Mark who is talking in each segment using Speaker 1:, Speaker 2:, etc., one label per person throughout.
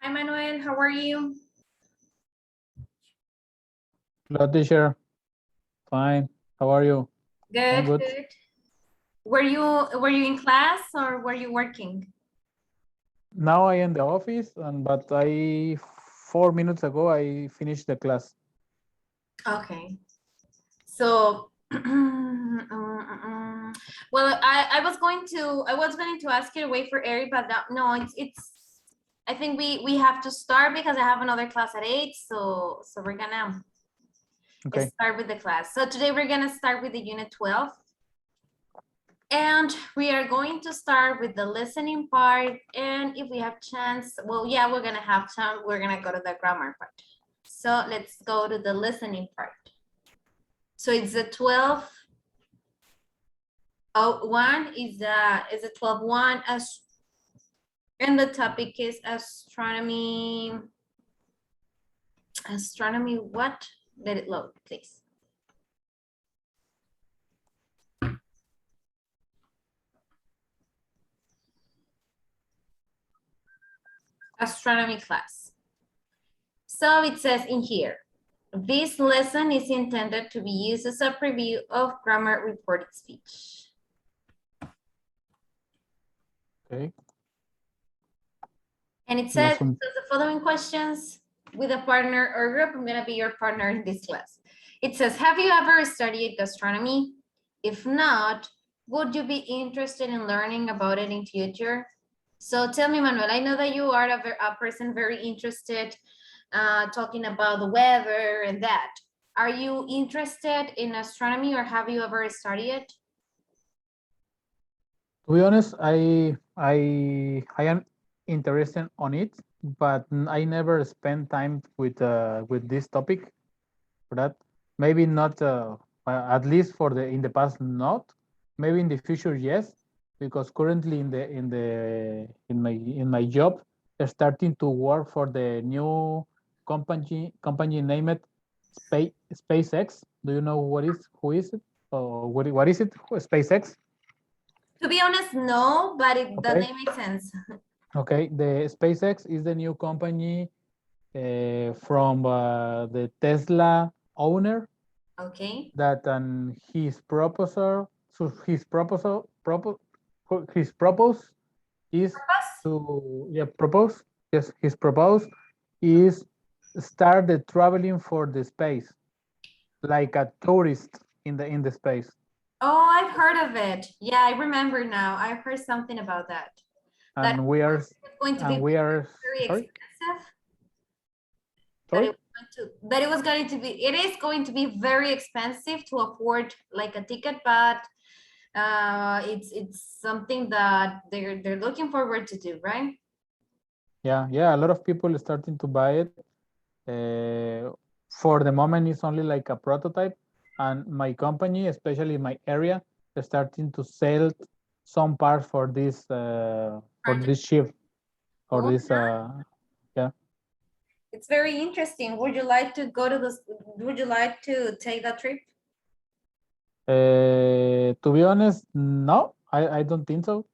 Speaker 1: Hi, Manuel. How are you?
Speaker 2: Hello, teacher. Fine. How are you? I'm
Speaker 1: Good,
Speaker 2: good.
Speaker 1: good. Were you in class or were you working?
Speaker 2: Now I am in the office, and but I 4 minutes ago I finished the class.
Speaker 1: Okay. So, well, I was going to ask you to wait for Eric, but no, it's. I think we have to start because I have another class at 8. So we're gonna
Speaker 2: Okay.
Speaker 1: start with the class. So today we're gonna start with the unit 12. And we are going to start with the listening part. And if we have chance, well, yeah, we're gonna have time. We're gonna go to the grammar part. So let's go to the listening part. So it's the 12:01 is the 12:1 as, and the topic is astronomy. Astronomy what? Let it load, please. Astronomy class. So it says in here, this lesson is intended to be used as a preview of grammar reported speech.
Speaker 2: Okay.
Speaker 1: And it says,
Speaker 2: Lesson.
Speaker 1: the following questions with a partner or group. I'm gonna be your partner in this class. It says, have you ever studied gastronomy? If not, would you be interested in learning about it in future? So tell me, Manuel, I know that you are a person very interested talking about the weather and that. Are you interested in astronomy or have you ever studied it?
Speaker 2: To be honest, I am interested on it, but I never spend time with this topic. For that, maybe not. At least for the in the past, not. Maybe in the future, yes. Because currently in my job, starting to work for the new company named SpaceX. Do you know who is it, or what is it? SpaceX.
Speaker 1: To be honest, no, but the
Speaker 2: Okay.
Speaker 1: name makes sense.
Speaker 2: Okay. The SpaceX is the new company from the Tesla owner.
Speaker 1: Okay.
Speaker 2: That his proposal, so his propose is
Speaker 1: Purpose?
Speaker 2: to propose, yes, his propose is start the traveling for the space like a tourist in the space.
Speaker 1: Oh, I've heard of it. Yeah, I remember now. I heard something about that. That
Speaker 2: And we are
Speaker 1: it's going to be
Speaker 2: and we are
Speaker 1: very
Speaker 2: sorry
Speaker 1: expensive.
Speaker 2: sorry
Speaker 1: It is going to be very expensive to afford like a ticket, but it's something that they're looking forward to do, right?
Speaker 2: yeah, a lot of people are starting to buy it. For the moment it's only like a prototype, and my company, especially my area, is starting to sell some parts for
Speaker 1: Project.
Speaker 2: this ship, for
Speaker 1: Oh,
Speaker 2: this yeah.
Speaker 1: it's very interesting. Would you like to go to this? Would you like to take that trip?
Speaker 2: To be honest, no, I don't think so.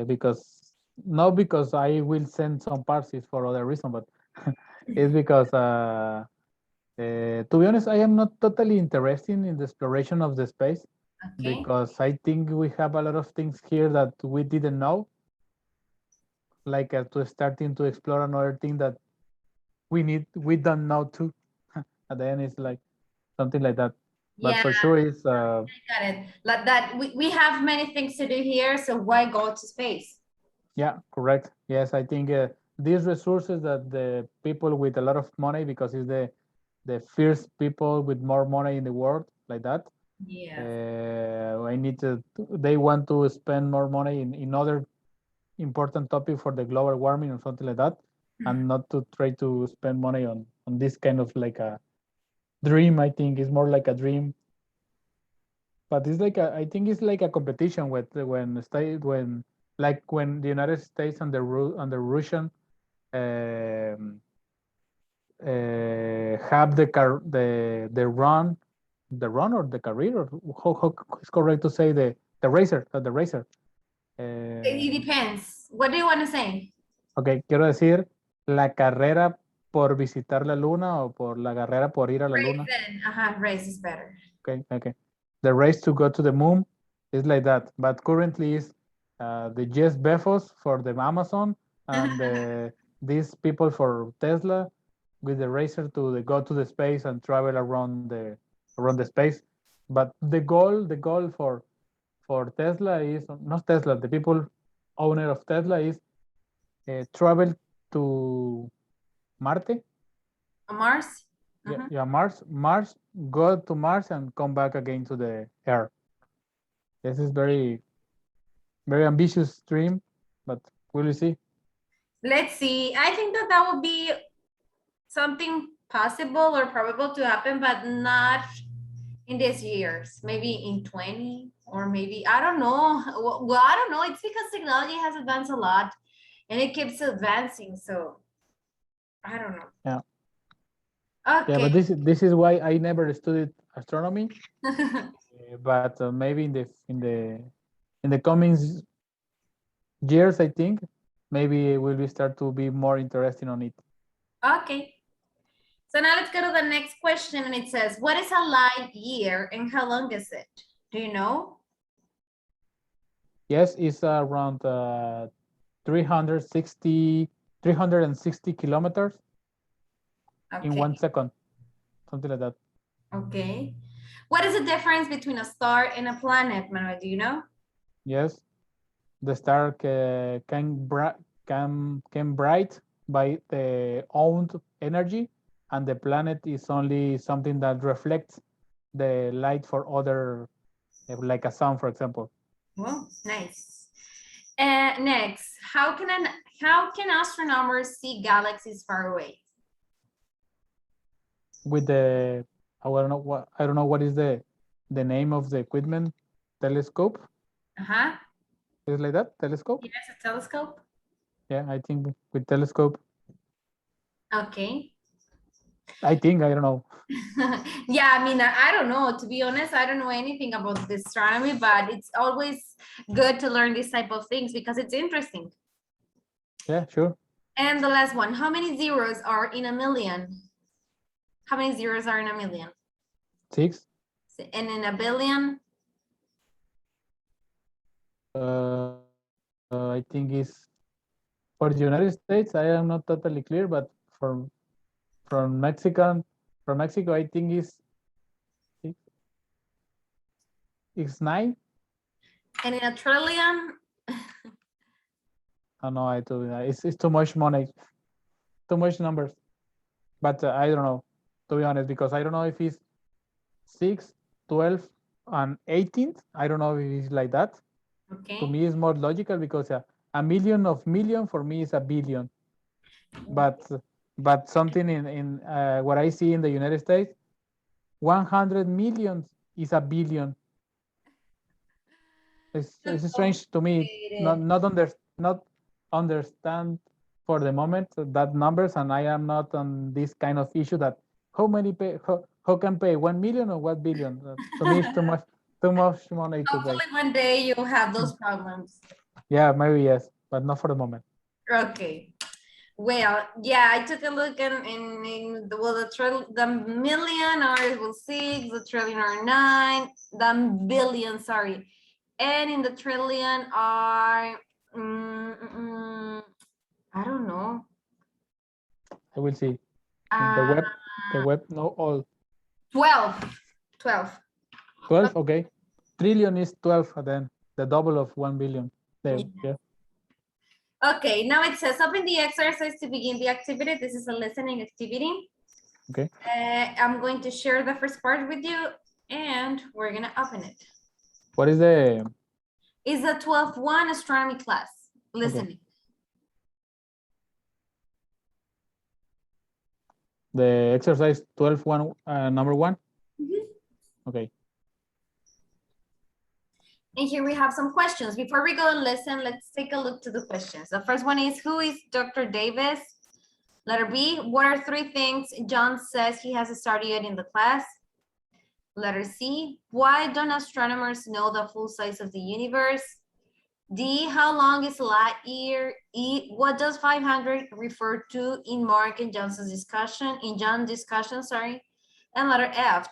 Speaker 2: Because not because I will send some parts, is for other reason, but it's because to be honest, I am not totally interested in the exploration of the space,
Speaker 1: Okay.
Speaker 2: because I think we have a lot of things here that we didn't know, like to starting to explore another thing that we don't know too. At the end, it's like something like that. But
Speaker 1: Yeah,
Speaker 2: for sure, it's
Speaker 1: got it. Like that, we have many things to do here, so why go to space?
Speaker 2: yeah, correct. Yes, I think these resources that the people with a lot of money, because it's the first people with more money in the world, like that.
Speaker 1: Yes.
Speaker 2: I need to. They want to spend more money in other important topic for the global warming or something like that, and not to try to spend money on this kind of like a dream. I think it's more like a dream, but it's like I think it's like a competition with when like when the United States and the Russian um, have the run or the career, or how is correct to say the racer, the racer.
Speaker 1: It
Speaker 2: Um,
Speaker 1: depends. What do you want to say?
Speaker 2: Ok, quiero decir la carrera por visitar la luna o por la carrera por ir a la
Speaker 1: Race
Speaker 2: luna.
Speaker 1: then. Race is better.
Speaker 2: Okay, okay. The race to go to the moon is like that, but currently is the Jeff Bezos for the Amazon and these people for Tesla with the racer to go to the space and travel around the space. But the goal for Tesla is not Tesla. The people owner of Tesla is travel to Marte.
Speaker 1: Mars?
Speaker 2: Yeah, Mars, go to Mars and come back again to the Earth. This is very ambitious dream, but we'll see.
Speaker 1: Let's see. I think that would be something possible or probable to happen, but not in these years. Maybe in 20, or maybe, I don't know. Well, I don't know. It's because technology has advanced a lot and it keeps advancing. So I don't know.
Speaker 2: Yeah.
Speaker 1: Okay.
Speaker 2: Yeah, but this is why I never studied astronomy. But maybe in the coming years, I think maybe we will start to be more interested on it.
Speaker 1: Okay. So now let's go to the next question, and it says, what is a light year and how long is it? Do you know?
Speaker 2: Yes, it's around 360 kilometers in
Speaker 1: Okay.
Speaker 2: 1 second, something like that.
Speaker 1: Okay. What is the difference between a star and a planet, Manuel? Do you know?
Speaker 2: Yes, the star can bright by the own energy, and the planet is only something that reflects the light for other, like a sun, for example.
Speaker 1: Well, nice. Next, how can astronomers see galaxies far away?
Speaker 2: With the I don't know what is the name of the equipment, telescope.
Speaker 1: Uh-huh.
Speaker 2: Is like that, telescope.
Speaker 1: Yes, a telescope.
Speaker 2: Yeah, I think with telescope.
Speaker 1: Okay.
Speaker 2: I think I don't know.
Speaker 1: Yeah, I mean, I don't know. To be honest, I don't know anything about the astronomy, but it's always good to learn these type of things because it's interesting.
Speaker 2: Yeah, sure.
Speaker 1: And the last one, how many zeros are in a million? How many zeros are in a million?
Speaker 2: 6.
Speaker 1: And in a billion?
Speaker 2: I think is for the United States. I am not totally clear, but from Mexican from Mexico, I think is 9.
Speaker 1: And in a trillion?
Speaker 2: Oh no, it's too much money, too much numbers. But I don't know, to be honest, because I don't know if it's 6, 12, and 18. I don't know if it's like that.
Speaker 1: Okay.
Speaker 2: To me, it's more logical because a million of million for me is a billion. But something in what I see in the United States, 100 million is a billion. It's strange to me. Not understand for the moment that numbers, and I am not on this kind of issue that how can pay 1 million or 1 billion. To me, it's too much money to pay.
Speaker 1: Hopefully one day you'll have those problems.
Speaker 2: Yeah, maybe yes, but not for the moment.
Speaker 1: Okay. Well, yeah, I took a look in the million are 6, the trillion are 9, the billion, sorry. And in the trillion are, I don't know.
Speaker 2: I will see. The web, no, all.
Speaker 1: 12. 12.
Speaker 2: 12, okay. Trillion is 12, then the double of 1 billion. There, yeah.
Speaker 1: Okay, now it says open the exercise to begin the activity. This is a listening activity.
Speaker 2: Okay.
Speaker 1: I'm going to share the first part with you and we're gonna open it.
Speaker 2: What is the?
Speaker 1: It's a 12-1 astronomy class, listening. Okay.
Speaker 2: The exercise 12-1, number 1? Okay.
Speaker 1: And here we have some questions. Before we go and listen, let's take a look to the questions. The first one is, who is Dr. Davis? Letter B, what are 3 things John says he has studied in the class? Letter C, why don't astronomers know the full size of the universe? D, how long is a light year? E, what does 500 refer to in Mark and John's discussion, sorry. And letter F,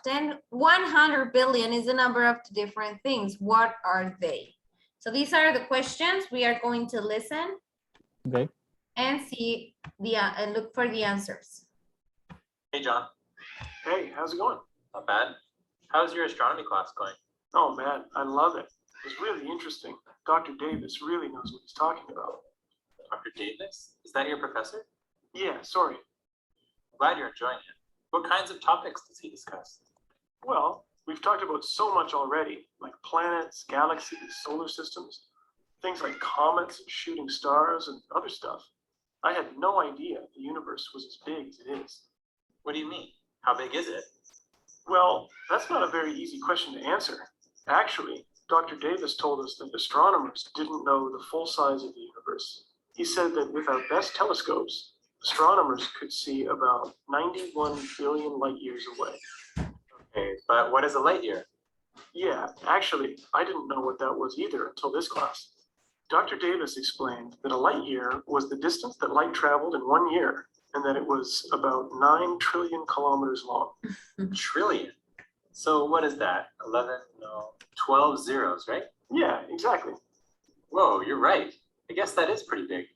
Speaker 1: 100 billion is the number of two different things. What are they? So these are the questions. We are going to listen.
Speaker 2: Okay.
Speaker 1: And see and look for the answers.
Speaker 3: Hey, John.
Speaker 4: Hey, how's it going?
Speaker 3: Not bad. How's your astronomy class going?
Speaker 4: Oh man, I love it. It's really interesting. Dr. Davis really knows what he's talking about.
Speaker 3: Dr. Davis? Is that your professor?
Speaker 4: Yeah, sorry.
Speaker 3: I'm glad you're enjoying it. What kinds of topics does he discuss?
Speaker 4: Well, we've talked about so much already, like planets, galaxies, solar systems, things like comets and shooting stars and other stuff. I had no idea the universe was as big as it is.
Speaker 3: What do you mean? How big is it?
Speaker 4: Well, that's not a very easy question to answer. Actually, Dr. Davis told us that astronomers didn't know the full size of the universe. He said that with our best telescopes, astronomers could see about 91 billion light years away.
Speaker 3: Okay, but what is a light year?
Speaker 4: Yeah, actually, I didn't know what that was either until this class. Dr. Davis explained that a light year was the distance that light traveled in 1 year, and that it was about 9 trillion kilometers long.
Speaker 3: Trillion? So what is that? 12 zeros, right?
Speaker 4: Yeah, exactly.
Speaker 3: Whoa, you're right. I guess that is pretty big.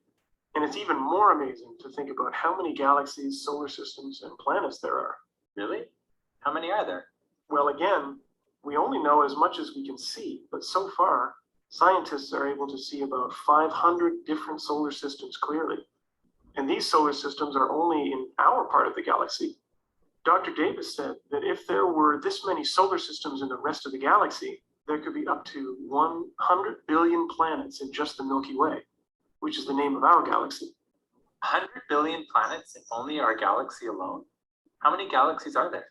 Speaker 4: And it's even more amazing to think about how many galaxies, solar systems, and planets there are.
Speaker 3: Really? How many are there?
Speaker 4: Well, again, we only know as much as we can see, but so far, scientists are able to see about 500 different solar systems clearly. And these solar systems are only in our part of the galaxy. Dr. Davis said that if there were this many solar systems in the rest of the galaxy, there could be up to 100 billion planets in just the Milky Way, which is the name of our galaxy.
Speaker 3: 100 billion planets in only our galaxy alone? How many galaxies are there?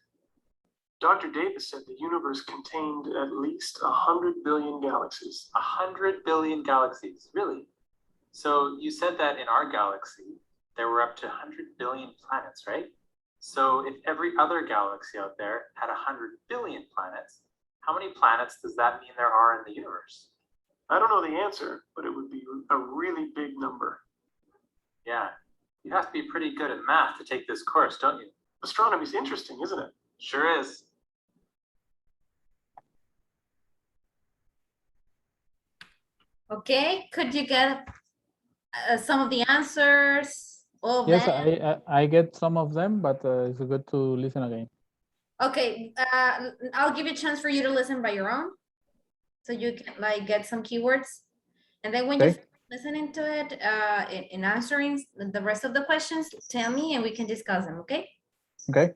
Speaker 4: Dr. Davis said the universe contained at least 100 billion galaxies.
Speaker 3: 100 billion galaxies, really? So you said that in our galaxy, there were up to 100 billion planets, right? So if every other galaxy out there had 100 billion planets, how many planets does that mean there are in the universe?
Speaker 4: I don't know the answer, but it would be a really big number.
Speaker 3: Yeah, you have to be pretty good at math to take this course, don't you?
Speaker 4: Astronomy's interesting, isn't it?
Speaker 3: Sure is.
Speaker 1: Okay, could you get some of the answers? All of
Speaker 2: Yes,
Speaker 1: them?
Speaker 2: I get some of them, but it's good to listen again.
Speaker 1: Okay, I'll give you a chance for you to listen by your own. So you can like get some keywords. And then when you
Speaker 2: Okay.
Speaker 1: start listening to it, in answering the rest of the questions, tell me and we can discuss them, okay?
Speaker 2: Okay.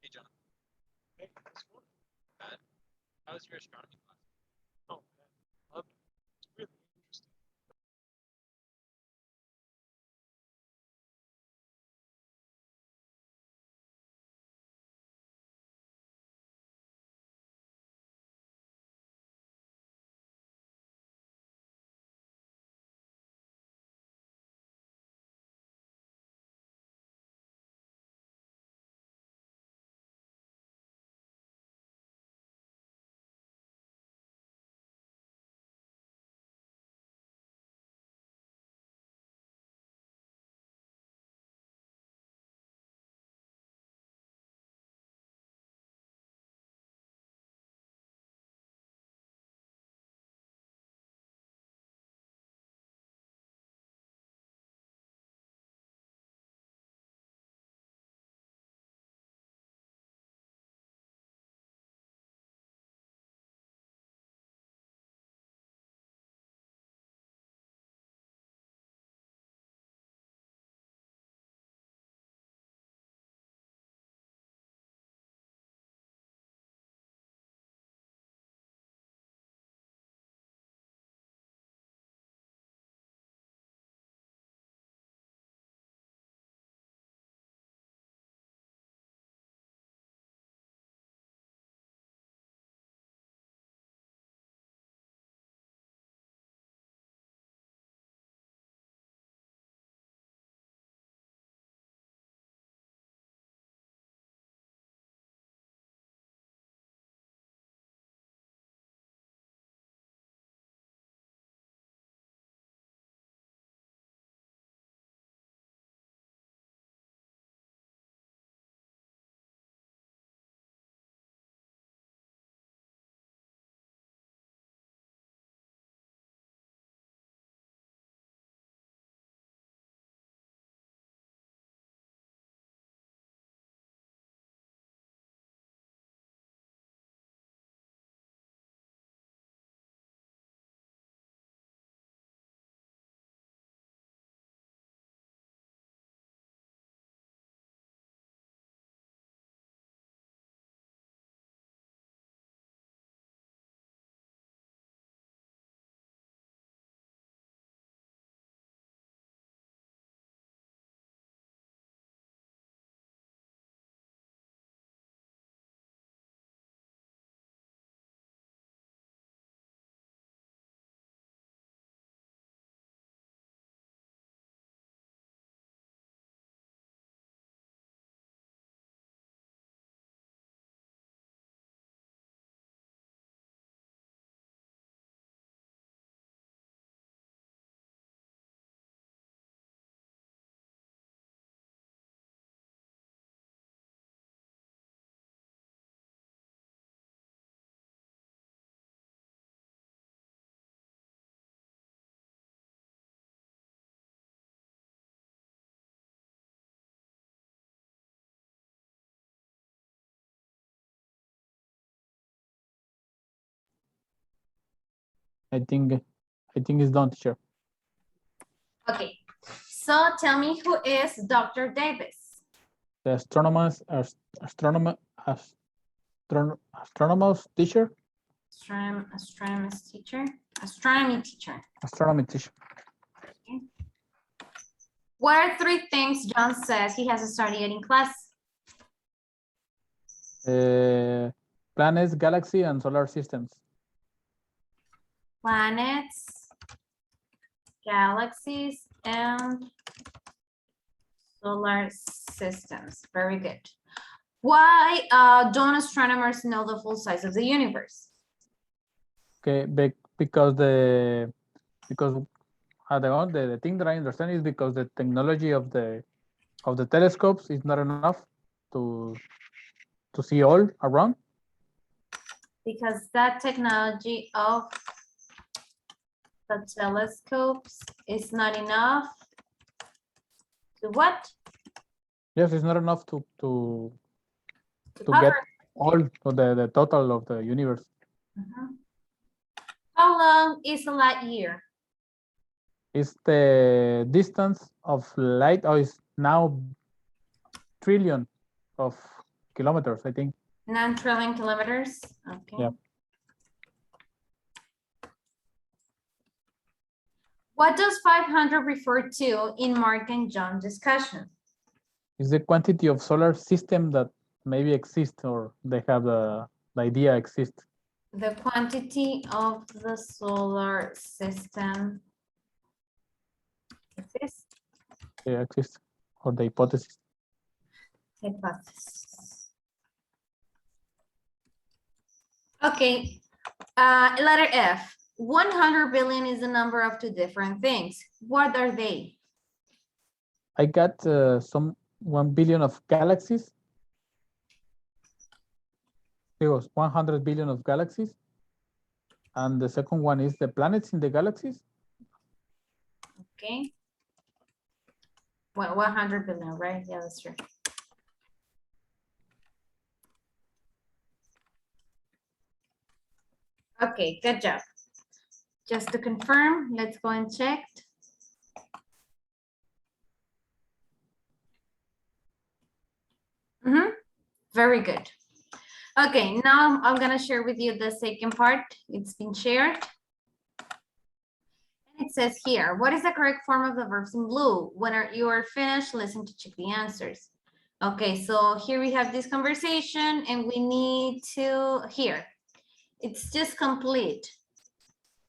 Speaker 3: Hey, John. Hey, how's it going? Bad. How's your astronomy class? Oh, man. Love it. It's really
Speaker 2: I think it's done, teacher.
Speaker 1: Okay, so tell me who is Dr. Davis?
Speaker 2: The astronomers teacher.
Speaker 1: Astronomy teacher.
Speaker 2: Astronomy teacher.
Speaker 1: What are three things John says he has studied in class?
Speaker 2: Planets, galaxy, and solar systems.
Speaker 1: Planets, galaxies, and solar systems. Very good. Why don't astronomers know the full size of the universe?
Speaker 2: Okay, because the thing that I understand is because the technology of the telescopes is not enough to see all around.
Speaker 1: Because that technology of the telescopes is not enough to what?
Speaker 2: Yes, it's not enough to get
Speaker 1: cover.
Speaker 2: all of the total of the universe.
Speaker 1: How long is a light year?
Speaker 2: It's the distance of light, or is now trillion of kilometers, I think.
Speaker 1: 9 trillion kilometers. Okay.
Speaker 2: Yeah.
Speaker 1: What does 500 refer to in Mark and John discussion?
Speaker 2: It's the quantity of solar system that maybe exist, or they have the idea exists.
Speaker 1: The quantity of the solar system exists.
Speaker 2: They exist, or the hypothesis.
Speaker 1: Hypothesis. Okay, letter F. 100 billion is the number of two different things. What are they?
Speaker 2: I got some 1 billion of galaxies. It was 100 billion of galaxies. And the second one is the planets in the galaxies.
Speaker 1: Okay. Well, 100 billion, right? Yeah, that's true. Okay, good job. Just to confirm, let's go and check. Very good. Okay, now I'm gonna share with you the second part. It's been shared. It says here, what is the correct form of the verbs in blue? When you are finished, listen to check the answers. Okay, so here we have this conversation and we need to, here, it's just complete.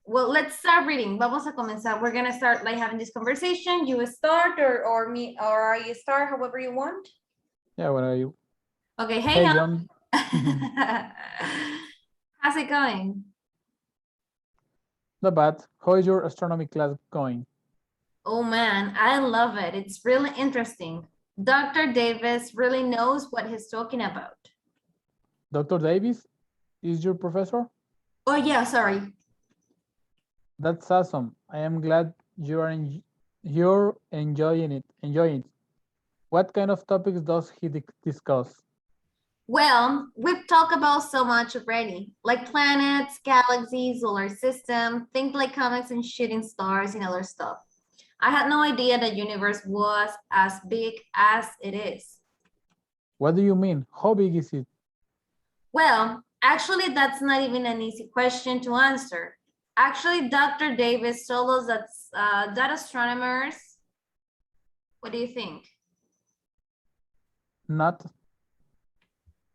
Speaker 1: Well, let's start reading. Vamos a comenzar. We're gonna start like having this conversation. You start or me, or you start however you want.
Speaker 2: Yeah, what are you?
Speaker 1: Okay, hey
Speaker 2: John.
Speaker 1: How's it going?
Speaker 2: Not bad. How is your astronomy class going?
Speaker 1: Oh man, I love it. It's really interesting. Dr. Davis really knows what he's talking about.
Speaker 2: Dr. Davis is your professor?
Speaker 1: Oh yeah, sorry.
Speaker 2: That's awesome. I am glad you're enjoying it. What kind of topics does he discuss?
Speaker 1: Well, we've talked about so much already, like planets, galaxies, solar system, things like comets and shooting stars and other stuff. I had no idea the universe was as big as it is.
Speaker 2: What do you mean? How big is it?
Speaker 1: Well, actually, that's not even an easy question to answer. Actually, Dr. Davis told us that astronomers, what do you think?
Speaker 2: Not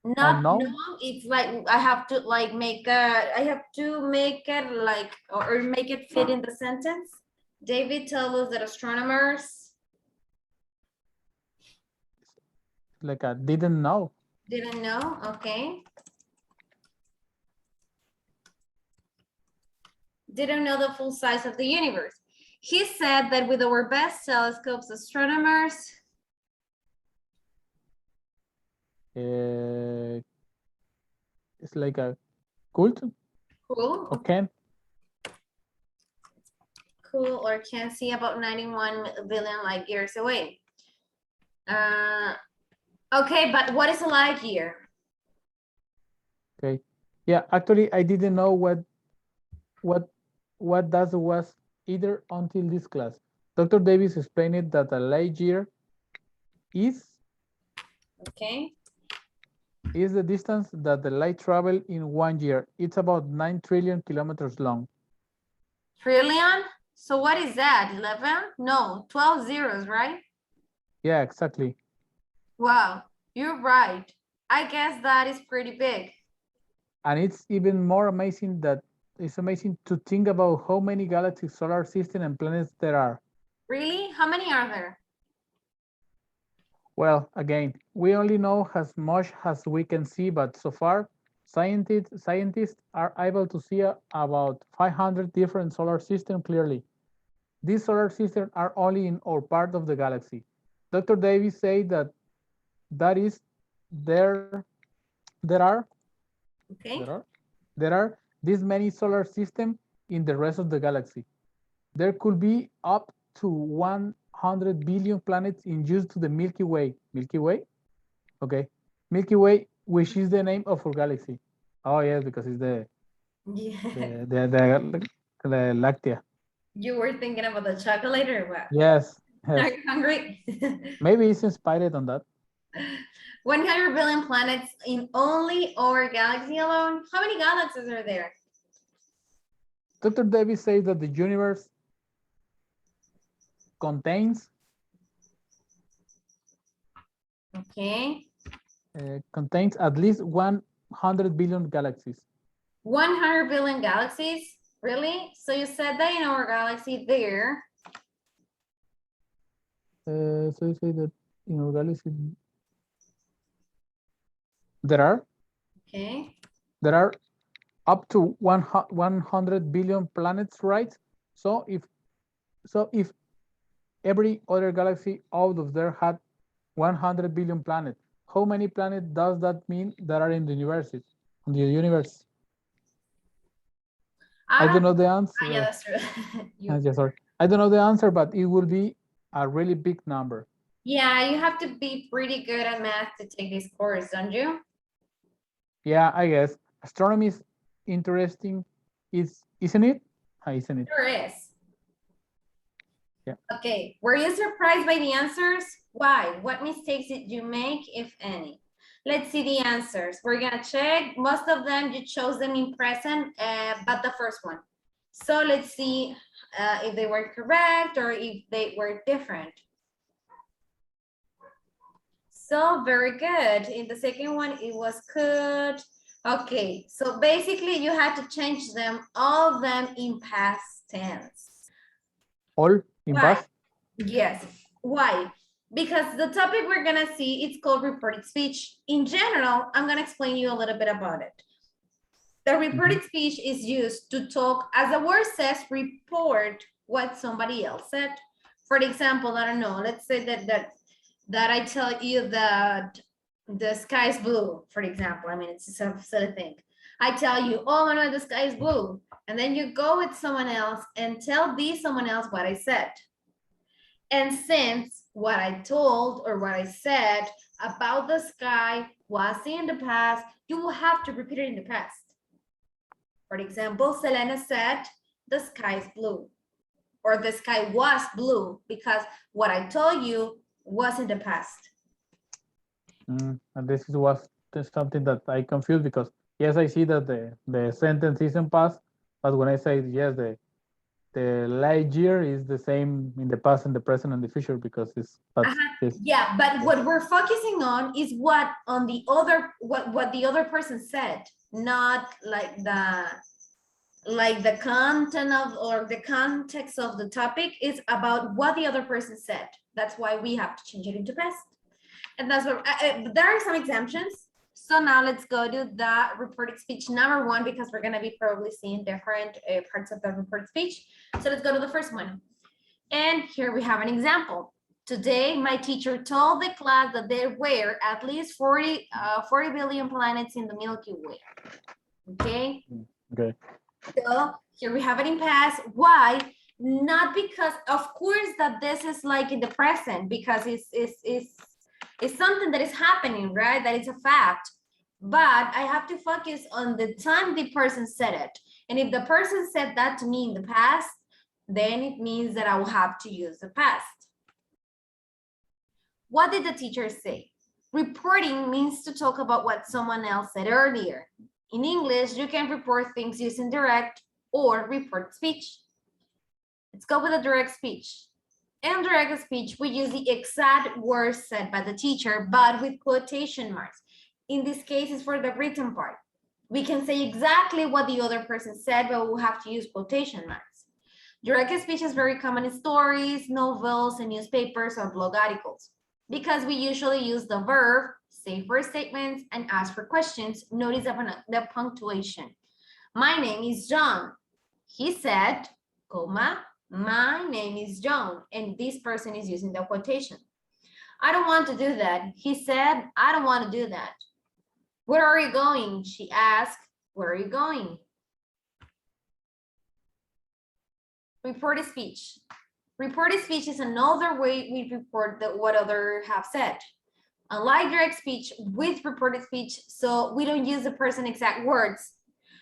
Speaker 1: No,
Speaker 2: no.
Speaker 1: it's like I have to like make it like or make it fit in the sentence. David told us that astronomers
Speaker 2: Like I didn't know.
Speaker 1: didn't know. Okay. Didn't know the full size of the universe. He said that with our best telescopes, astronomers
Speaker 2: it's like a cult.
Speaker 1: cool.
Speaker 2: Okay.
Speaker 1: Cool, or can see about 91 billion light years away. Okay, but what is a light year?
Speaker 2: Okay. Yeah, actually, I didn't know what what that was either until this class. Dr. Davis explained that a light year is
Speaker 1: Okay.
Speaker 2: the distance that the light travel in 1 year. It's about 9 trillion kilometers long.
Speaker 1: Trillion? So what is that? 11? No, 12 zeros, right?
Speaker 2: Yeah, exactly.
Speaker 1: Wow, you're right. I guess that is pretty big.
Speaker 2: And it's even more amazing that it's amazing to think about how many galaxies, solar system, and planets there are.
Speaker 1: Really? How many are there?
Speaker 2: Well, again, we only know as much as we can see, but so far, scientists are able to see about 500 different solar systems clearly. These solar systems are only in our part of the galaxy. Dr. Davis said that is there there are
Speaker 1: Okay.
Speaker 2: there are this many solar systems in the rest of the galaxy. There could be up to 100 billion planets in just to the Milky Way. Milky Way? Okay. Milky Way, which is the name of our galaxy. Oh yes, because it's
Speaker 1: Yeah.
Speaker 2: the Lactea.
Speaker 1: You were thinking about the chocolate or what?
Speaker 2: Yes.
Speaker 1: Are
Speaker 2: Yes.
Speaker 1: you hungry?
Speaker 2: Maybe it's inspired on that.
Speaker 1: 100 billion planets in only our galaxy alone. How many galaxies are there?
Speaker 2: Dr. Davis says that the universe contains
Speaker 1: Okay.
Speaker 2: contains at least 100 billion galaxies.
Speaker 1: 100 billion galaxies? Really? So you said that in our galaxy there.
Speaker 2: So you say that in our galaxy there are
Speaker 1: Okay.
Speaker 2: up to 100 billion planets, right? So if every other galaxy out of there had 100 billion planets, how many planets does that mean that are in the universe? In the universe? I don't know the answer.
Speaker 1: Yeah, that's true.
Speaker 2: Yeah, sorry. I don't know the answer, but it will be a really big number.
Speaker 1: Yeah, you have to be pretty good at math to take this course, don't you?
Speaker 2: Yeah, I guess astronomy is interesting, isn't it? Isn't it?
Speaker 1: Sure is.
Speaker 2: Yeah.
Speaker 1: Okay, were you surprised by the answers? Why? What mistakes did you make, if any? Let's see the answers. We're gonna check. Most of them, you chose them in present, but the first one. So let's see if they were correct or if they were different. So very good. In the second one, it was good. Okay, so basically you had to change them, all of them in past tense.
Speaker 2: All in
Speaker 1: Why?
Speaker 2: past?
Speaker 1: Yes. Why? Because the topic we're gonna see, it's called reported speech. In general, I'm gonna explain you a little bit about it. The reported speech is used to talk, as the word says, report what somebody else said. For example, I don't know, let's say that I tell you that the sky is blue, for example. I mean, it's a silly thing. I tell you, oh, Manuel, the sky is blue. And then you go with someone else and tell someone else what I said. And since what I told or what I said about the sky was in the past, you will have to repeat it in the past. For example, Selena said, the sky is blue. Or the sky was blue, because what I told you was in the past.
Speaker 2: And this was something that I confused because yes, I see that the sentence is in past, but when I say yes, the light year is the same in the past and the present and the future because it's
Speaker 1: Yeah, but what we're focusing on is what the other person said, not like the content of or the context of the topic is about what the other person said. That's why we have to change it into past. And that's what there are some exemptions. So now let's go to the reported speech number 1, because we're going to be probably seeing different parts of the reported speech. So let's go to the first one. And here we have an example. Today, my teacher told the class that there were at least 40 billion planets in the Milky Way. Okay.
Speaker 2: Okay.
Speaker 1: So here we have it in past. Why? Not because, of course, that this is like in the present, because it's something that is happening, right? That is a fact. But I have to focus on the time the person said it. And if the person said that to me in the past, then it means that I will have to use the past. What did the teacher say? Reporting means to talk about what someone else said earlier. In English, you can report things using direct or report speech. Let's go with a direct speech. In direct speech, we use the exact words said by the teacher, but with quotation marks. In this case, it's for the written part. We can say exactly what the other person said, but we'll have to use quotation marks. Direct speech is very common in stories, novels, and newspapers or blog articles, because we usually use the verb, say for statements, and ask for questions. Notice the punctuation. My name is John. He said, comma, my name is John, and this person is using the quotation. I don't want to do that. He said, I don't want to do that. Where are you going? She asked, where are you going? Reported speech. Reported speech is another way we report what others have said. Unlike direct speech, with reported speech, so we don't use the person's exact words,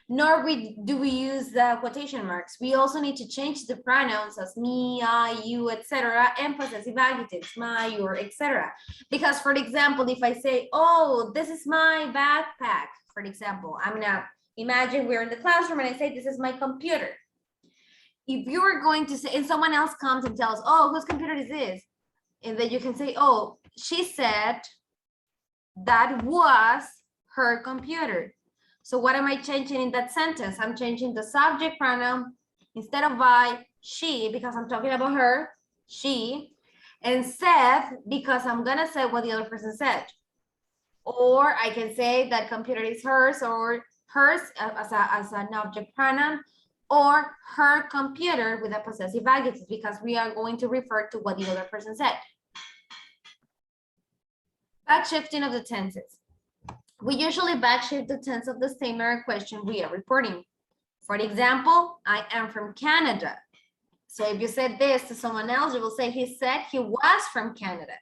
Speaker 1: nor do we use the quotation marks. We also need to change the pronouns as me, I, you, etc., and possessive adjectives, my, your, etc. Because, for example, if I say, oh, this is my backpack, for example, I'm gonna imagine we're in the classroom and I say, this is my computer. If you are going to say, and someone else comes and tells, oh, whose computer is this? And then you can say, oh, she said that was her computer. So what am I changing in that sentence? I'm changing the subject pronoun instead of I, she, because I'm talking about her, she, and said, because I'm gonna say what the other person said. Or I can say that computer is hers or hers as an object pronoun, or her computer with a possessive adjective, because we are going to refer to what the other person said. Backshifting of the tenses. We usually backshift the tense of the statement or question we are reporting. For example, I am from Canada. So if you said this to someone else, you will say he said he was from Canada.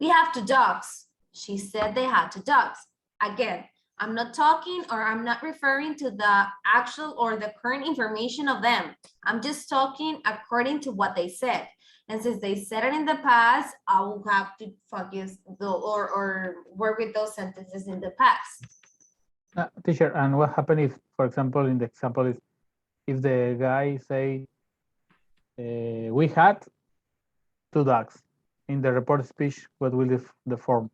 Speaker 1: We have 2 dogs. She said they had 2 dogs. Again, I'm not talking or I'm not referring to the actual or the current information of them. I'm just talking according to what they said. And since they said it in the past, I will have to focus or work with those sentences in the past.
Speaker 2: Teacher, and what happened if, for example, in the example is if the guy say, we had 2 dogs in the report speech, what will the form?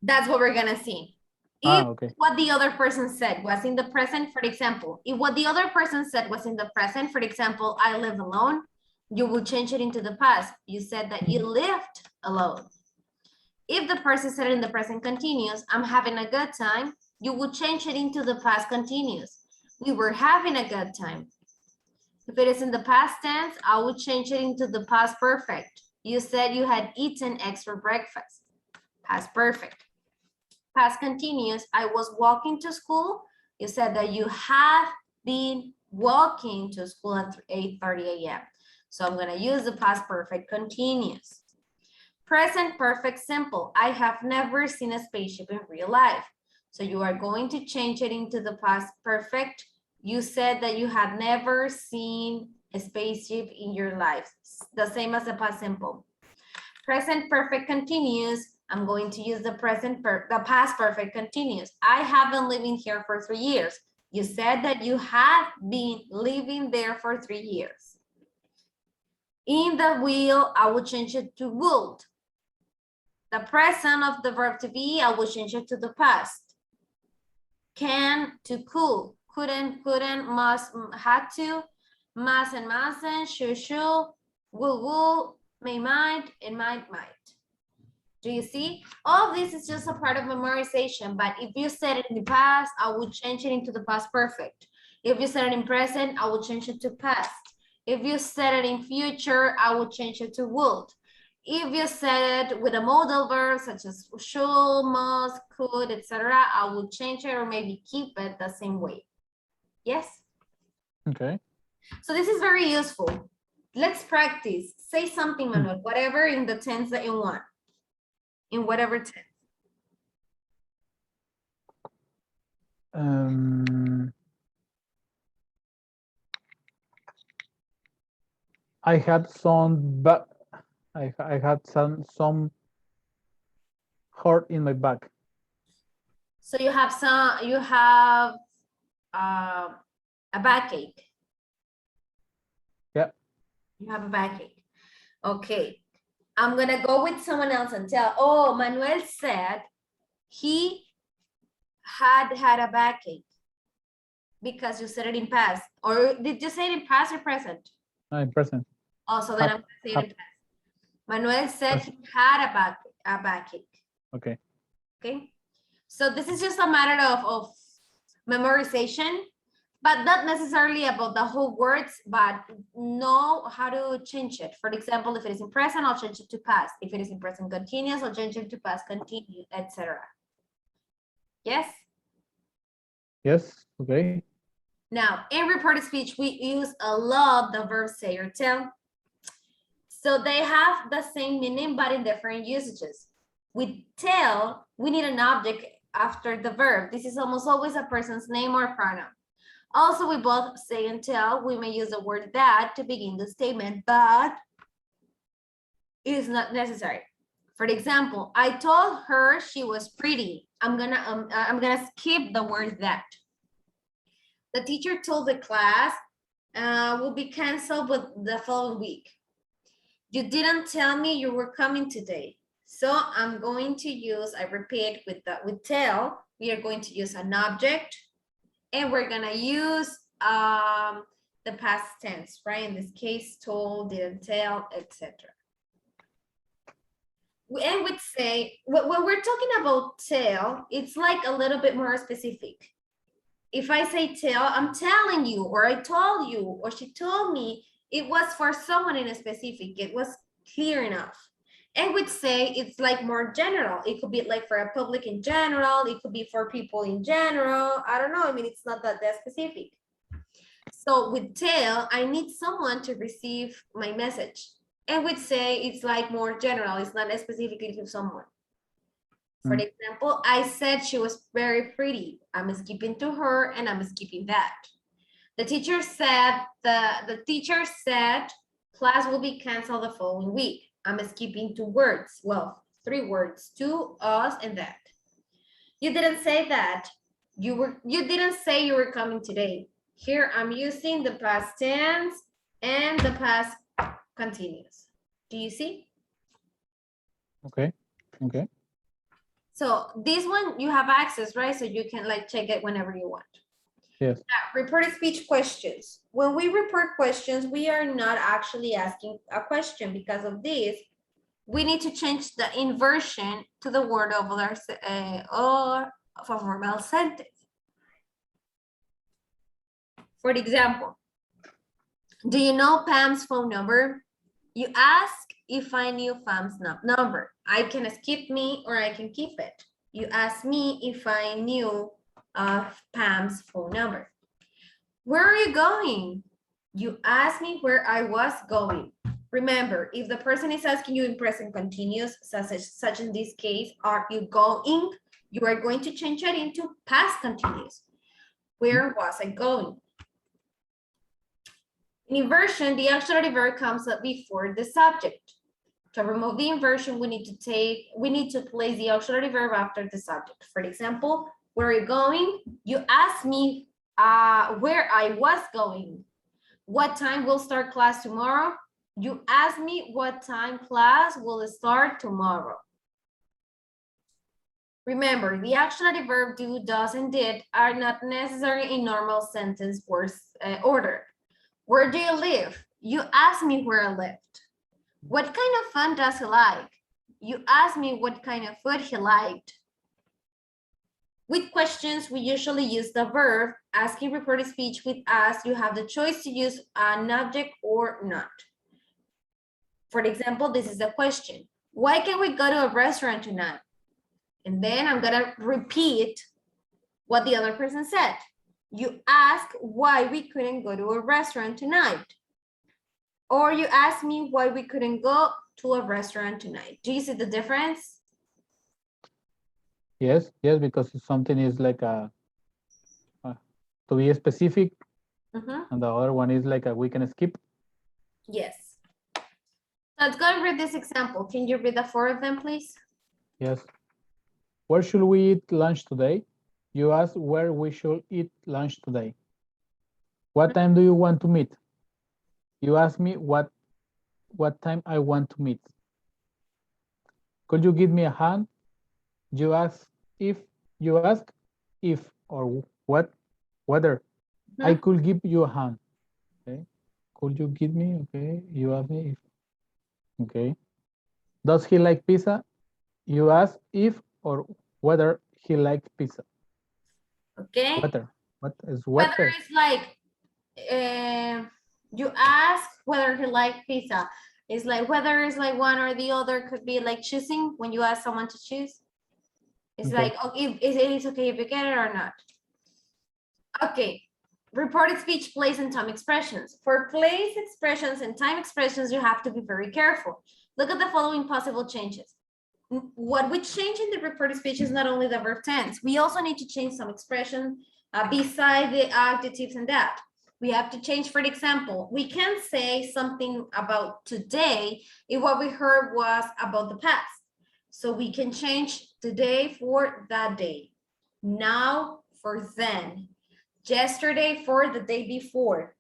Speaker 1: That's what we're gonna see. If
Speaker 2: Okay.
Speaker 1: what the other person said was in the present, for example, if what the other person said was in the present, for example, I live alone, you will change it into the past. You said that you lived alone. If the person said it in the present continuous, I'm having a good time, you will change it into the past continuous. We were having a good time. If it is in the past tense, I will change it into the past perfect. You said you had eaten eggs for breakfast. Past perfect. Past continuous, I was walking to school. You said that you have been walking to school at 8:30 a.m. So I'm gonna use the past perfect continuous. Present perfect simple, I have never seen a spaceship in real life. So you are going to change it into the past perfect. You said that you had never seen a spaceship in your life. The same as the past simple. Present perfect continuous, I'm going to use the past perfect continuous. I have been living here for 3 years. You said that you have been living there for 3 years. In the will, I will change it to would. The present of the verb to be, I will change it to the past. Can to could, couldn't, must, had to, must and mustn't, should, will, may, might, and might. Do you see? All of this is just a part of memorization, but if you said it in the past, I would change it into the past perfect. If you said it in present, I would change it to past. If you said it in future, I would change it to would. If you said it with a modal verb such as should, must, could, etc., I would change it or maybe keep it the same way. Yes?
Speaker 2: Okay.
Speaker 1: So this is very useful. Let's practice. Say something, Manuel, whatever in the tense that you want. In whatever tense.
Speaker 2: I had some back. I had some hurt in my back.
Speaker 1: So you have a backache.
Speaker 2: Yeah.
Speaker 1: You have a backache. Okay. I'm gonna go with someone else and tell, oh, Manuel said he had a backache because you said it in past. Or did you say it in past or present?
Speaker 2: I'm present.
Speaker 1: Also, then I'm gonna say it in past. Manuel said he had a backache.
Speaker 2: Okay.
Speaker 1: Okay. So this is just a matter of memorization, but not necessarily about the whole words, but know how to change it. For example, if it is in present, I'll change it to past. If it is in present continuous, I'll change it to past continuous, etc. Yes?
Speaker 2: Yes. Okay.
Speaker 1: Now, in reported speech, we use a lot the verb say or tell. So they have the same meaning, but in different usages. With tell, we need an object after the verb. This is almost always a person's name or pronoun. Also, we both say and tell, we may use the word that to begin the statement, but it is not necessary. For example, I told her she was pretty. I'm gonna skip the word that. The teacher told the class will be canceled with the following week. You didn't tell me you were coming today. So I'm going to use, I repeat, with tell, we are going to use an object and we're gonna use the past tense, right? In this case, told, didn't tell, etc. And we'd say, when we're talking about tell, it's like a little bit more specific. If I say tell, I'm telling you, or I told you, or she told me, it was for someone in a specific, it was clear enough. And we'd say it's like more general. It could be like for a public in general, it could be for people in general. I don't know, I mean, it's not that specific. So with tell, I need someone to receive my message. And we'd say it's like more general, it's not specifically to someone. For example, I said she was very pretty. I'm skipping to her and I'm skipping that. The teacher said, the teacher said class will be canceled the following week. I'm skipping 2 words. Well, 3 words, to, us, and that. You didn't say that. You didn't say you were coming today. Here I'm using the past tense and the past continuous. Do you see?
Speaker 2: Okay. Okay.
Speaker 1: So this one you have access, right? So you can like check it whenever you want.
Speaker 2: Yes.
Speaker 1: Now, reported speech questions. When we report questions, we are not actually asking a question. Because of this, we need to change the inversion to the word of or of a formal sentence. For example, do you know Pam's phone number? You ask if I knew Pam's number. I can skip me or I can keep it. You ask me if I knew Pam's phone number. Where are you going? You ask me where I was going. Remember, if the person is asking you in present continuous, such in this case, are you going? You are going to change it into past continuous. Where was I going? In inversion, the auxiliary verb comes up before the subject. To remove the inversion, we need to place the auxiliary verb after the subject. For example, where are you going? You ask me where I was going. What time will start class tomorrow? You ask me what time class will start tomorrow. Remember, the auxiliary verb do, does, and did are not necessary in normal sentence order. Where do you live? You ask me where I lived. What kind of fun does he like? You ask me what kind of food he liked. With questions, we usually use the verb. Asking reported speech with us, you have the choice to use an object or not. For example, this is a question. Why can't we go to a restaurant tonight? And then I'm gonna repeat what the other person said. You ask why we couldn't go to a restaurant tonight. Or you ask me why we couldn't go to a restaurant tonight. Do you see the difference?
Speaker 2: Yes, because something is like to be specific, and the other one is like we can skip.
Speaker 1: Yes. Let's go and read this example. Can you read the 4 of them, please?
Speaker 2: Yes. Where should we eat lunch today? You ask where we should eat lunch today. What time do you want to meet? You ask me what time I want to meet. Could you give me a hand? You ask if or what whether I could give you a hand. Okay. Could you give me? Okay. You ask me if. Okay. Does he like pizza? You ask if or whether he likes pizza.
Speaker 1: Okay.
Speaker 2: Whether. What is
Speaker 1: Whether
Speaker 2: whether?
Speaker 1: it's like you ask whether he likes pizza. It's like whether it's like one or the other, could be like choosing when you ask someone to choose. It's
Speaker 2: Okay.
Speaker 1: like, okay, it is okay if you get it or not. Okay, reported speech, place, and time expressions. For place expressions and time expressions, you have to be very careful. Look at the following possible changes. What we change in the reported speech is not only the verb tense, we also need to change some expression beside the adjectives and that. We have to change, for example, we can say something about today if what we heard was about the past. So we can change today for that day, now for then, yesterday for the day before,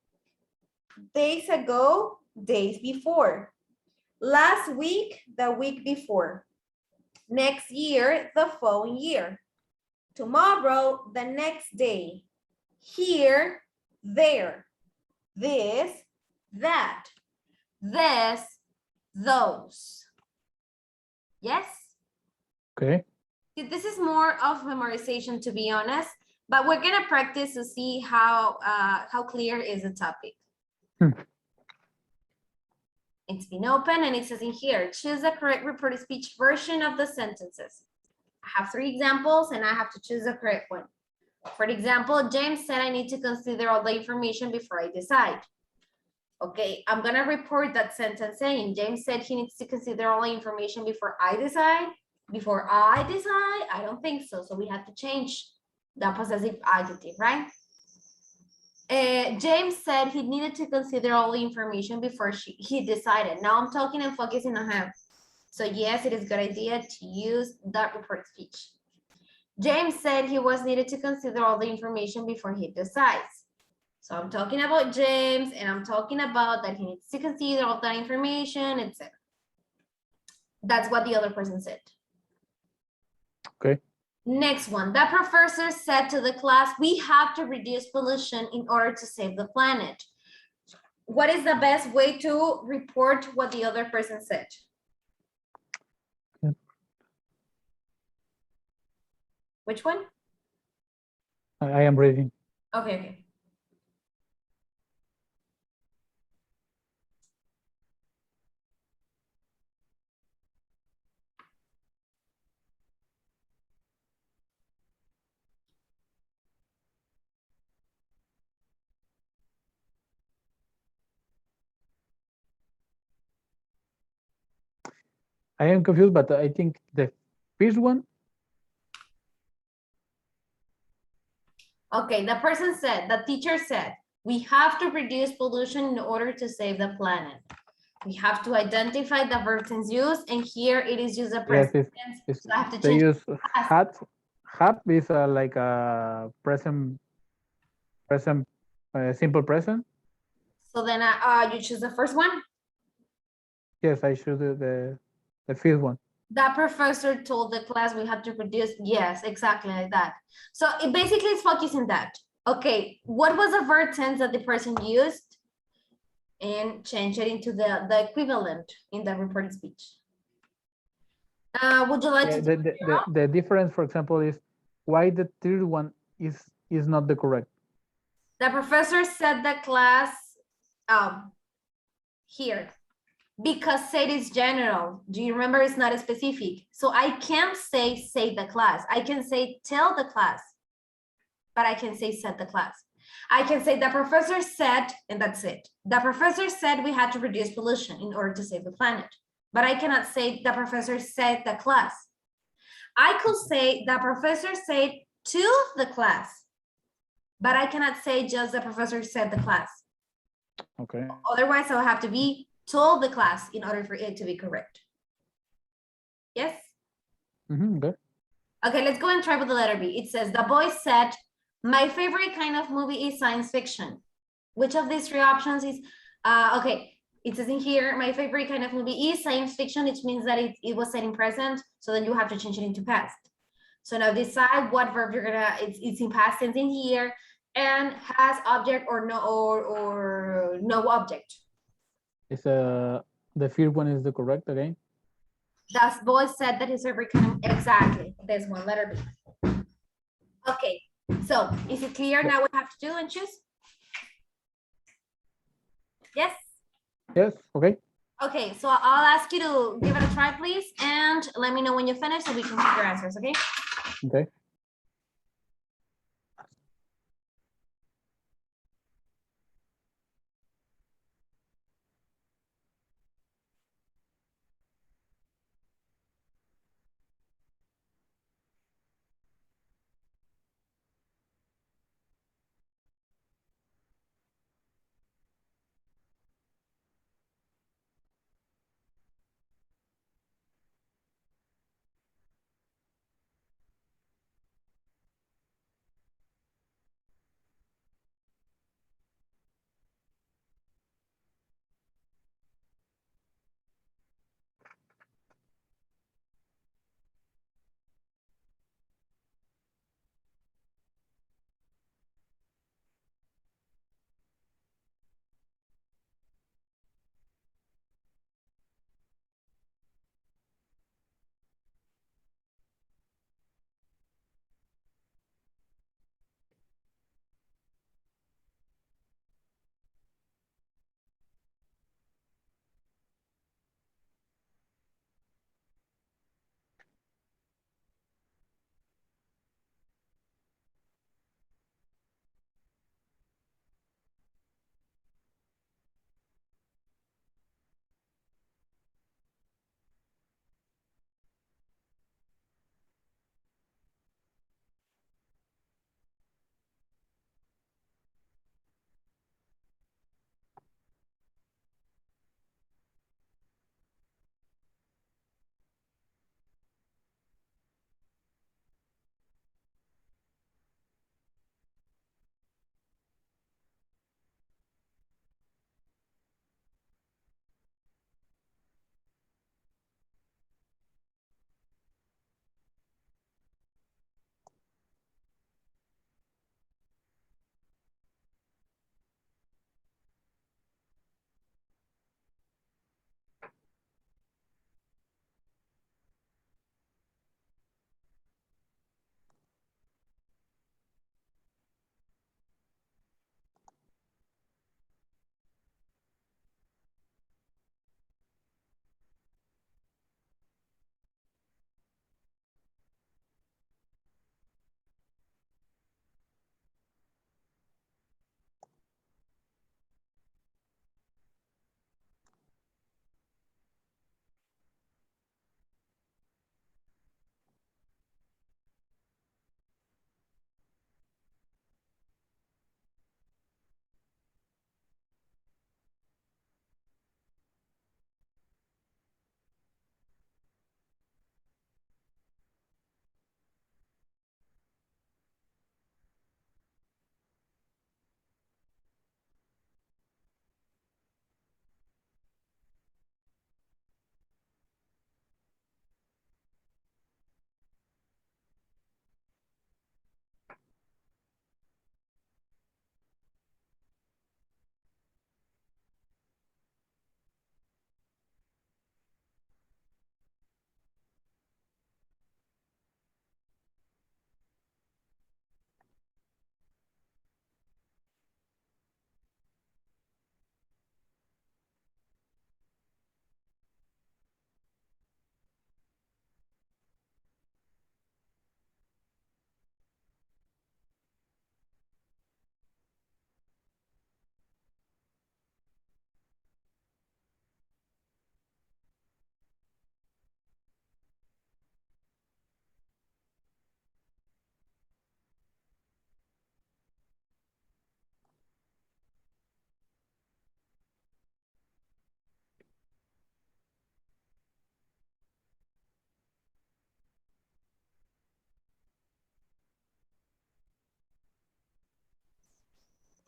Speaker 1: days ago, days before, last week, the week before, next year, the following year, tomorrow, the next day, here, there, this, that, this, those. Yes?
Speaker 2: Okay.
Speaker 1: This is more of memorization, to be honest, but we're gonna practice to see how clear is the topic. It's been open and it says in here, choose the correct reported speech version of the sentences. I have 3 examples and I have to choose the correct one. For example, James said I need to consider all the information before I decide. Okay, I'm gonna report that sentence saying James said he needs to consider all the information before I decide. Before I decide, I don't think so. So we have to change the possessive adjective, right? James said he needed to consider all the information before he decided. Now I'm talking and focusing on him. So yes, it is a good idea to use that reported speech. James said he was needed to consider all the information before he decides. So I'm talking about James and I'm talking about that he needs to consider all that information, etc. That's what the other person said.
Speaker 2: Okay.
Speaker 1: Next one, the professor said to the class, we have to reduce pollution in order to save the planet. What is the best way to report what the other person said? Which one?
Speaker 2: I am reading.
Speaker 1: Okay, okay.
Speaker 2: I am confused, but I think the first one.
Speaker 1: Okay, the person said, the teacher said, we have to reduce pollution in order to save the planet. We have to identify the verb tense used, and here it is used a present tense. So I have to
Speaker 2: they
Speaker 1: change
Speaker 2: use had. Have is like a present simple present.
Speaker 1: So then you choose the first one.
Speaker 2: Yes, I choose the fifth one.
Speaker 1: That professor told the class we had to reduce. Yes, exactly like that. So it basically is focusing that. Okay, what was the verb tense that the person used? And change it into the equivalent in the reported speech. Would you like to do
Speaker 2: the difference, for example, is why the third one is not the correct.
Speaker 1: The professor said the class here because said is general. Do you remember? It's not a specific. So I can't say the class. I can say tell the class, but I can say said the class. I can say the professor said, and that's it. The professor said we had to reduce pollution in order to save the planet. But I cannot say the professor said the class. I could say the professor said to the class, but I cannot say just the professor said the class.
Speaker 2: Okay.
Speaker 1: Otherwise, I'll have to be told the class in order for it to be correct. Yes?
Speaker 2: Okay.
Speaker 1: Okay, let's go and try with the letter B. It says, the boy said, my favorite kind of movie is science fiction. Which of these three options is, okay, it says in here, my favorite kind of movie is science fiction, which means that it was set in present, so then you have to change it into past. So now decide what verb you're gonna, it's in past tense in here, and has object or no object.
Speaker 2: It's the first one is the correct again.
Speaker 1: Das boy said that his favorite kind of, exactly, there's one letter B. Okay, so is it clear now what we have to do and choose? Yes?
Speaker 2: Yes. Okay.
Speaker 1: Okay, so I'll ask you to give it a try, please, and let me know when you finish so we can check your answers, okay?
Speaker 2: Okay.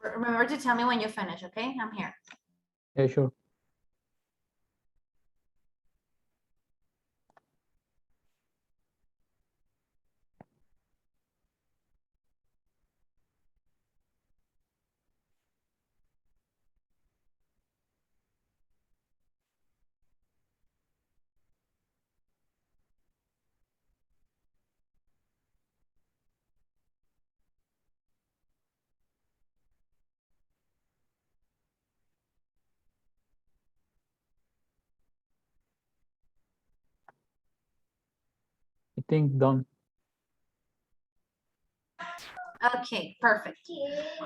Speaker 1: Remember to tell me when you finish, okay? I'm here.
Speaker 2: Yeah, sure. I think done.
Speaker 1: Okay, perfect.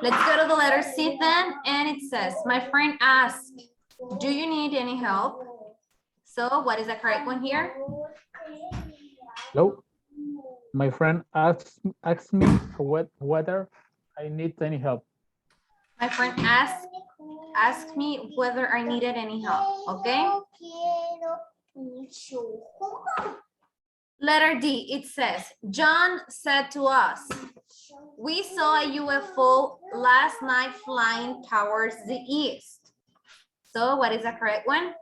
Speaker 1: Let's go to the letter C then. And it says, my friend asked, do you need any help? So what is the correct one here?
Speaker 2: Hello. My friend asked me whether I need any help.
Speaker 1: My friend asked me whether I needed any help, okay? Letter D, it says, John said to us, we saw a UFO last night flying towards the east. So what is the correct one?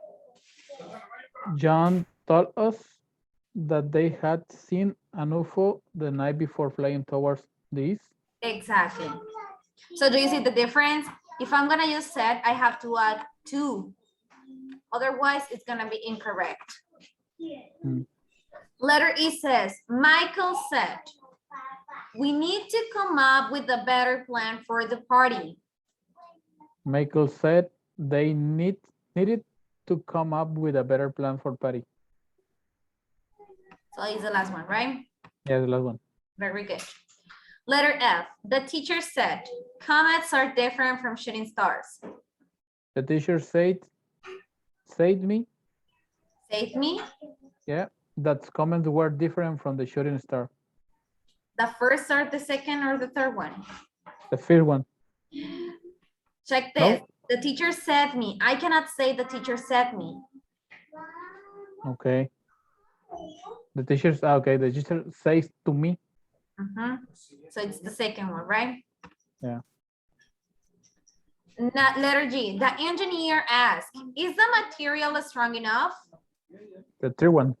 Speaker 2: John told us that they had seen an UFO the night before flying towards the east.
Speaker 1: Exactly. So do you see the difference? If I'm gonna use said, I have to add to. Otherwise, it's gonna be incorrect.
Speaker 2: Hmm.
Speaker 1: Letter E says, Michael said, we need to come up with a better plan for the party.
Speaker 2: Michael said they needed to come up with a better plan for party.
Speaker 1: So it's the last one, right?
Speaker 2: Yeah, the last one.
Speaker 1: Very good. Letter F, the teacher said, comets are different from shooting stars.
Speaker 2: The teacher said me,
Speaker 1: Save me.
Speaker 2: yeah, that comments were different from the shooting star.
Speaker 1: The first or the second or the third one?
Speaker 2: The first one.
Speaker 1: Check
Speaker 2: No?
Speaker 1: this. The teacher said me. I cannot say the teacher said me.
Speaker 2: Okay. The teacher says to me.
Speaker 1: So it's the second one, right?
Speaker 2: Yeah.
Speaker 1: Not letter G. The engineer asked, is the material strong enough?
Speaker 2: The third one.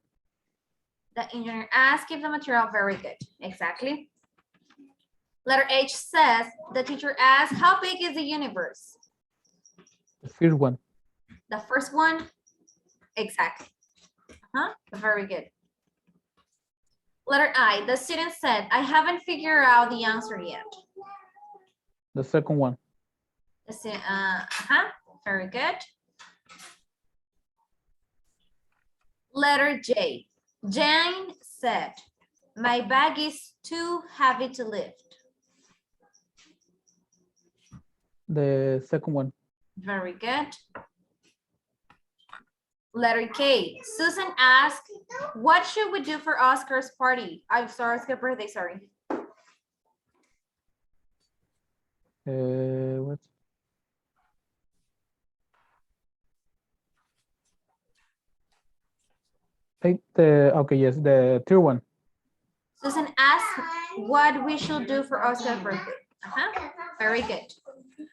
Speaker 1: The engineer asked if the material, very good. Exactly. Letter H says, the teacher asked, how big is the universe?
Speaker 2: The first one.
Speaker 1: The first one, exactly. Very good. Letter I, the student said, I haven't figured out the answer yet.
Speaker 2: The second one.
Speaker 1: The student, very good. Letter J, Jane said, my bag is too heavy to lift.
Speaker 2: The second one.
Speaker 1: Very good. Letter K, Susan asked, what should we do for Oscar's party? I'm sorry, Oscar's birthday, sorry.
Speaker 2: What? Okay, yes, the third one.
Speaker 1: Susan asked what we should do for Oscar's birthday. Very good.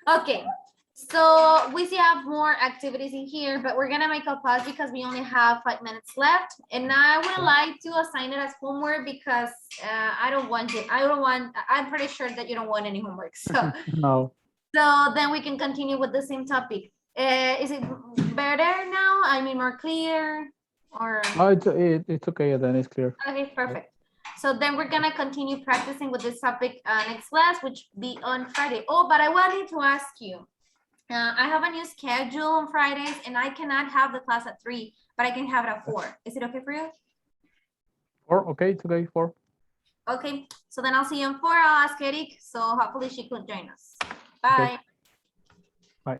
Speaker 1: Okay, so we still have more activities in here, but we're gonna make a pause because we only have 5 minutes left. And I would like to assign it as homework because I'm pretty sure that you don't want any homework. So,
Speaker 2: No.
Speaker 1: so then we can continue with the same topic. Is it better now? I mean, more clear or?
Speaker 2: Oh, it's okay, then it's clear.
Speaker 1: Okay, perfect. So then we're gonna continue practicing with this topic next class, which be on Friday. Oh, but I wanted to ask you, I have a new schedule on Fridays and I cannot have the class at 3, but I can have it at 4. Is it okay for you?
Speaker 2: 4, okay, it's okay, 4.
Speaker 1: Okay, so then I'll see you on 4. I'll ask Eric, so hopefully she could join us. Bye.
Speaker 2: Okay. Bye.